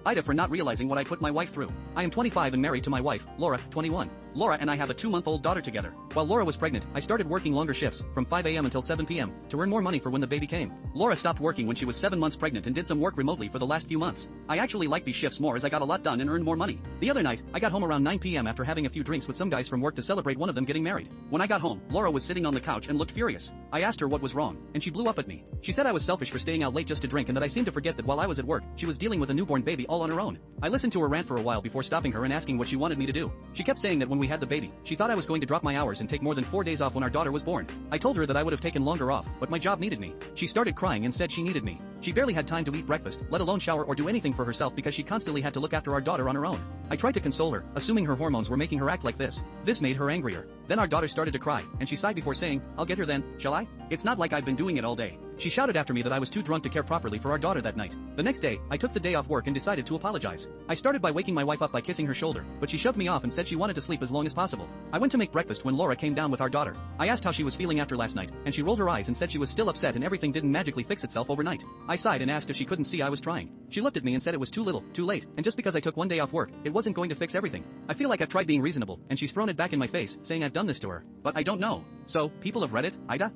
AITA for not realizing what I put my wife through. I am 25 and married to my wife, Laura, 21. Laura and I have a 2-month-old daughter together. While Laura was pregnant, I started working longer shifts, from 5 a.m. until 7 p.m., to earn more money for when the baby came. Laura stopped working when she was 7 months pregnant and did some work remotely for the last few months. I actually liked these shifts more as I got a lot done and earned more money. The other night, I got home around 9 p.m. after having a few drinks with some guys from work to celebrate one of them getting married. When I got home, Laura was sitting on the couch and looked furious. I asked her what was wrong, and she blew up at me. She said I was selfish for staying out late just to drink and that I seemed to forget that while I was at work, she was dealing with a newborn baby all on her own. I listened to her rant for a while before stopping her and asking what she wanted me to do. She kept saying that when we had the baby, she thought I was going to drop my hours and take more than 4 days off when our daughter was born. I told her that I would have taken longer off, but my job needed me. She started crying and said she needed me. She barely had time to eat breakfast, let alone shower or do anything for herself because she constantly had to look after our daughter on her own. I tried to console her, assuming her hormones were making her act like this. This made her angrier. Then our daughter started to cry, and she sighed before saying, "I'll get her then, shall I? It's not like I've been doing it all day." She shouted after me that I was too drunk to care properly for our daughter that night. The next day, I took the day off work and decided to apologize. I started by waking my wife up by kissing her shoulder, but she shoved me off and said she wanted to sleep as long as possible. I went to make breakfast when Laura came down with our daughter. I asked how she was feeling after last night, and she rolled her eyes and said she was still upset and everything didn't magically fix itself overnight. I sighed and asked if she couldn't see I was trying. She looked at me and said it was too little, too late, and just because I took one day off work, it wasn't going to fix everything. I feel like I've tried being reasonable, and she's thrown it back in my face, saying I've done this to her. But I don't know. So, people of Reddit, AITA,